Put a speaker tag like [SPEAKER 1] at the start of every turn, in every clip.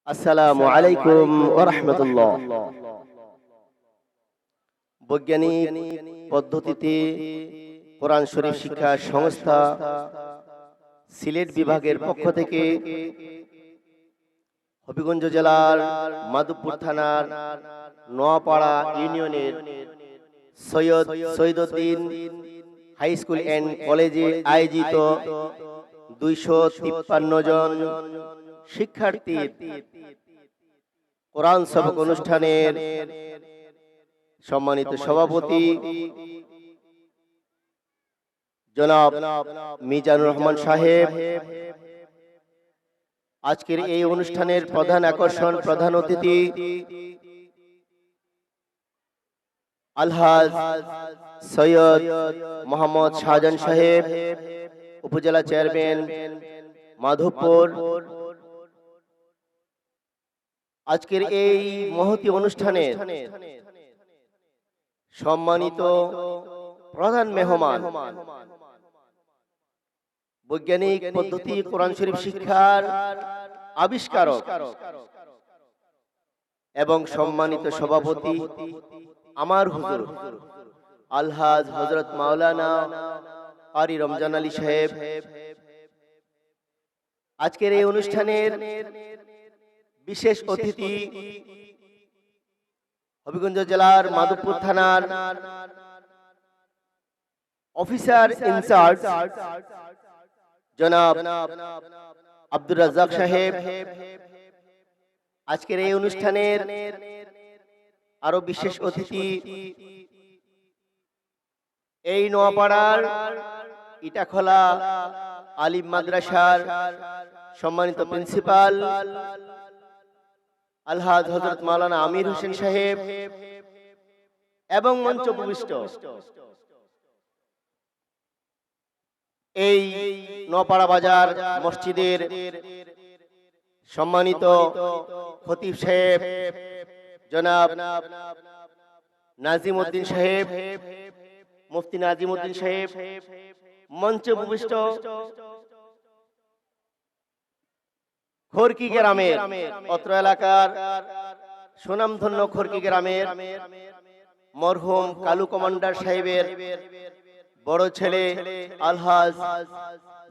[SPEAKER 1] আসসালামু আলাইকুম ওয়া রাহমাতুল্লাহ। বৈজ্ঞানিক পদ্ধতিতে কোরআন শরীফ শিক্ষা সংস্থা সিলেট বিভাগের পক্ষ থেকে হবিগঞ্জ জেলার মাধবপুর থানার নোয়াপাড়া ইউনিয়নের সৈয়দউদ্দিন হাই স্কুল এন্ড কলেজে আয়োজিত 253 জন শিক্ষার্থীর কোরআন সবক অনুষ্ঠানের সম্মানিত সভাপতি জনাব মিজানুর রহমান সাহেব, আজকের এই অনুষ্ঠানের প্রধান আকর্ষণ, প্রধান অতিথি আলহাজ সৈয়দ মোহাম্মদ শাহজাহান সাহেব, উপজেলা চেয়ারম্যান মাধবপুর। আজকের এই মহতী অনুষ্ঠানে সম্মানিত প্রধান মেহমান, বৈজ্ঞানিক পদ্ধতি কোরআন শরীফ শিক্ষার আবিষ্কারক এবং সম্মানিত সভাপতি আমার হুজুর আলহাজ হযরত মাওলানা কারি রমজান আলী সাহেব। আজকের এই অনুষ্ঠানের বিশেষ অতিথি হবিগঞ্জ জেলার মাধবপুর থানার অফিসার ইনচার্জ জনাব আব্দুর রাজ্জাক সাহেব। আজকের এই অনুষ্ঠানের আরো বিশেষ অতিথি এই নোয়াপাড়ার ইটাখোলা আলিম মাদ্রাসার সম্মানিত প্রিন্সিপাল আলহাজ হযরত মাওলানা আমির হোসেন সাহেব এবং মঞ্চ উপবিষ্ট এই নোয়াপাড়া বাজার মসজিদের সম্মানিত খতিব সাহেব জনাব নাজিম উদ্দিন সাহেব, মুফতি নাজিম উদ্দিন সাহেব, মঞ্চে উপবিষ্ট খড়কি গ্রামের, অত্র এলাকার সুনামধন্য খড়কি গ্রামের মরহুম কালু কমান্ডার সাহেবের বড় ছেলে আলহাজ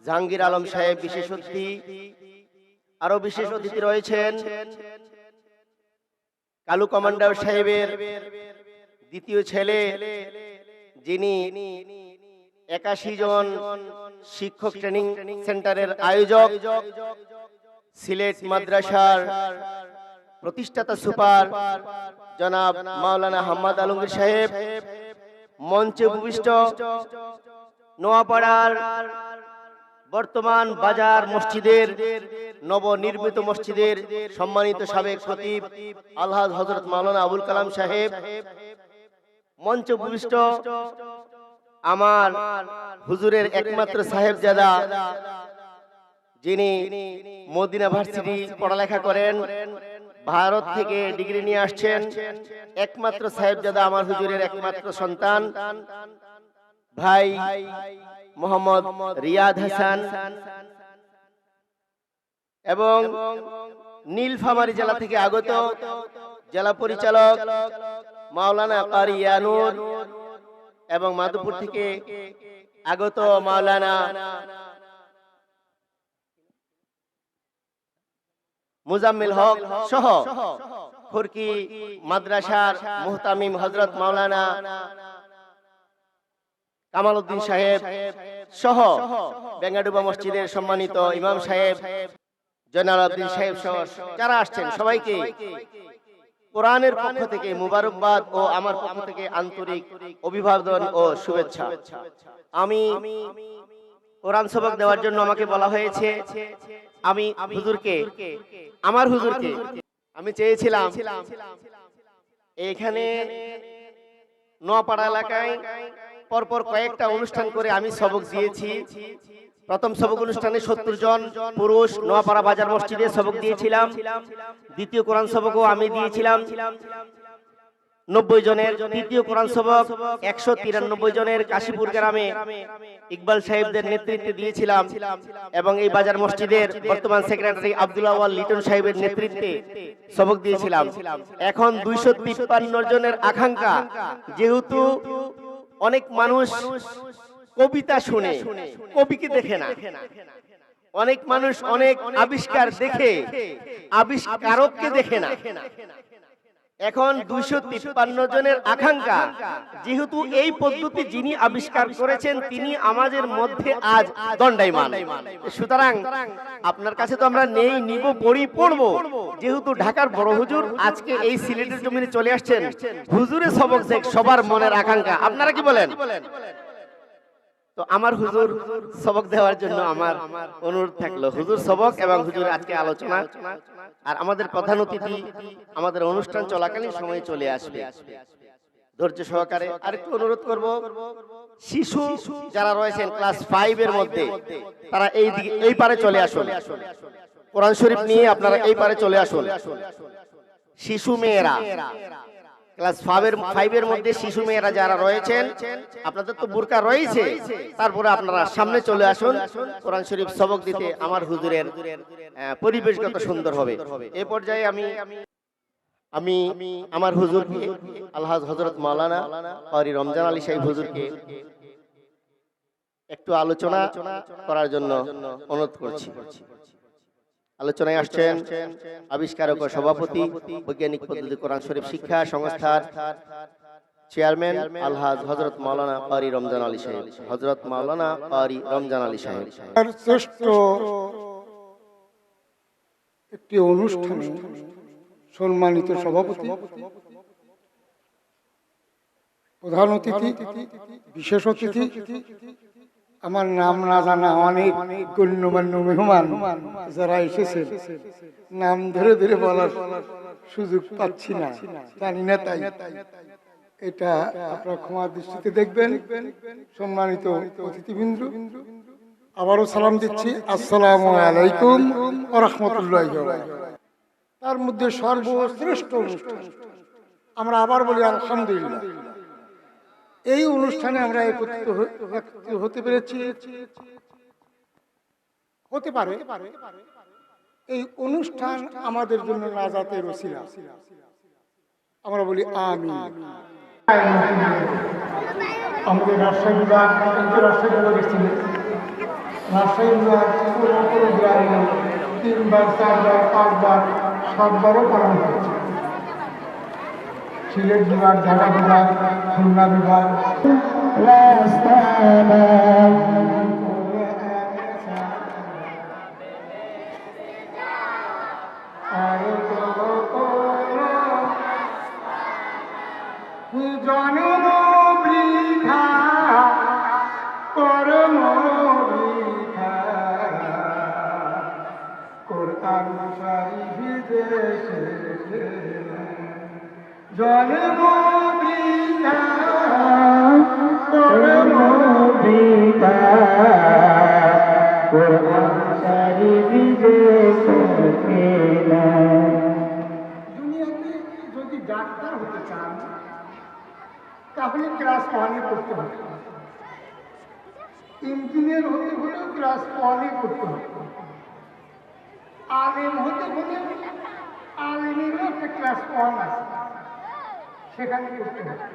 [SPEAKER 1] জাহাঙ্গীর আলম সাহেব বিশেষ অতিথি। আরো বিশেষ অতিথি রয়েছেন কালু কমান্ডার সাহেবের দ্বিতীয় ছেলে, যিনি 81 জন শিক্ষক ট্রেনিং সেন্টারের আয়োজক, সিলেট মাদ্রাসার প্রতিষ্ঠাতা সুপার জনাব মাওলানা হাম্মাদ আলমগীর সাহেব। মঞ্চে উপবিষ্ট নোয়াপাড়ার বর্তমান বাজার মসজিদের নবনির্মিত মসজিদের সম্মানিত সাবেক খতিব আলহাজ হযরত মাওলানা আবুল কালাম সাহেব। মঞ্চে উপবিষ্ট আমার হুজুরের একমাত্র সাহেবজাদা, যিনি মদিনা ভার্সিটি পড়ালেখা করেন, ভারত থেকে ডিগ্রি নিয়ে আসছেন, একমাত্র সাহেবজাদা আমার হুজুরের একমাত্র সন্তান ভাই মোহাম্মদ রিয়াদ হাসান, এবং নীলফামারী জেলা থেকে আগত জেলা পরিচালক মাওলানা কারি ইয়ানুর, এবং মাধবপুর থেকে আগত মাওলানা মুজাম্মিল হক সহ খড়কি মাদ্রাসার মুহতামিম হযরত মাওলানা কামাল উদ্দিন সাহেব সহ বেঙ্গাডুবা মসজিদের সম্মানিত ইমাম সাহেব জয়নালউদ্দিন সাহেব সহ যারা আসছেন, সবাইকে কোরআনের পক্ষ থেকে মুবারকবাদ ও আমার পক্ষ থেকে আন্তরিক অভিবাদন ও শুভেচ্ছা। আমি কোরআন সবক দেওয়ার জন্য আমাকে বলা হয়েছে। আমি আমার হুজুরকে আমি চেয়েছিলাম এখানে নোয়াপাড়া এলাকায় পরপর কয়েকটা অনুষ্ঠান করে আমি সবক দিয়েছি। প্রথম সবক অনুষ্ঠানে 70 জন পুরুষ নোয়াপাড়া বাজার মসজিদে সবক দিয়েছিলাম। দ্বিতীয় কোরআন সবকও আমি দিয়েছিলাম। 90 জনের, তৃতীয় কোরআন সবক 193 জনের কাশীপুর গ্রামে ইকবাল সাহেবদের নেতৃত্বে দিয়েছিলাম এবং এই বাজার মসজিদের বর্তমান সেক্রেটারি আব্দুল আওয়াল লিটন সাহেবের নেতৃত্বে সবক দিয়েছিলাম। এখন 253 জনের আকাঙ্ক্ষা, যেহেতু অনেক মানুষ কবিতা শুনে কবিকে দেখে না, অনেক মানুষ অনেক আবিষ্কার দেখে আবিষ্কারককে দেখে না। এখন 253 জনের আকাঙ্ক্ষা, যেহেতু এই পদ্ধতি যিনি আবিষ্কার করেছেন তিনি আমাদের মধ্যে আজ দণ্ডায়মান, সুতরাং আপনার কাছে তো আমরা নেই, নিব, পড়বো। যেহেতু ঢাকার বড় হুজুর আজকে এই সিলেটের জমিনে চলে আসছেন, হুজুরের সবক যে সবার মনের আকাঙ্ক্ষা, আপনারা কি বলেন? তো আমার হুজুর সবক দেওয়ার জন্য আমার অনুরোধ থাকলো, হুজুর সবক এবং হুজুর আজকে আলোচনা, আর আমাদের প্রধান অতিথি আমাদের অনুষ্ঠান চলাকালীন সময়ে চলে আসবে। ধৈর্য সহকারে আরেকটু অনুরোধ করব, শিশু যারা রয়েছেন ক্লাস 5 এর মধ্যে তারা এই পারে চলে আসুন, কোরআন শরীফ নিয়ে আপনারা এই পারে চলে আসুন। শিশু মেয়েরা ক্লাস 5 এর মধ্যে শিশু মেয়েরা যারা রয়েছেন, আপনাদের তো বুরকা রয়েছে, তারপরে আপনারা সামনে চলে আসুন কোরআন শরীফ সবক দিতে। আমার হুজুরের পরিবেশগত সুন্দর হবে। এই পর্যায়ে আমি আমার হুজুরকে আলহাজ হযরত মাওলানা ক্বারি রমজান আলী সাহেব হুজুরকে একটু আলোচনা করার জন্য অনুরোধ করছি। আলোচনায় আসছেন আবিষ্কারক ও সভাপতি বৈজ্ঞানিক পদ্ধতি কোরআন শরীফ শিক্ষা সংস্থার চেয়ারম্যান আলহাজ হযরত মাওলানা ক্বারি রমজান আলী সাহেব। হযরত মাওলানা ক্বারি রমজান আলী সাহেব
[SPEAKER 2] শ্রেষ্ঠ একটি অনুষ্ঠানে সম্মানিত সভাপতি, প্রধান অতিথি, বিশেষ অতিথি, আমার নাম না জানা অনেক গণ্যমান্য মেহমান যারা এসেছে, নাম ধরে ধরে বলার সুযোগ পাচ্ছি না, জানি না, তাই এটা আপনারা ক্ষমার দৃষ্টিতে দেখবেন। সম্মানিত অতিথিবৃন্দ, আবারও সালাম দিচ্ছি, আসসালামু আলাইকুম ওয়া রাহমাতুল্লাহি ওয়া বারাকাতুহু। তার মধ্যে সর্বশ্রেষ্ঠ অনুষ্ঠান, আমরা আবার বলি আলহামদুলিল্লাহ, এই অনুষ্ঠানে আমরা একত্রিত হতে পেরেছি। হতে পারে এই অনুষ্ঠান আমাদের জন্য নাজাতের ওসিলা, আমরা বলি আমিন। আমাদের রাজশাহী বিভাগ, রাজশাহী বিভাগ এসেছিল, রাজশাহী বিভাগ কোনো কোনো গ্রামে 3 বার 4 বার 5 বার 7 বারও পালন হয়েছে। সিলেট বিভাগ, ঢাকা বিভাগ, খুলনা বিভাগ, দুনিয়াতে যদি ডাক্তার হতে চান তাহলে ক্লাস 1 করতে হবে, ইঞ্জিনিয়ার হতে হলেও ক্লাস 1 করতে হবে, আলেম হতে হলে আলেমেরও একটা ক্লাস 1 আছে, সেখানে করতে হবে।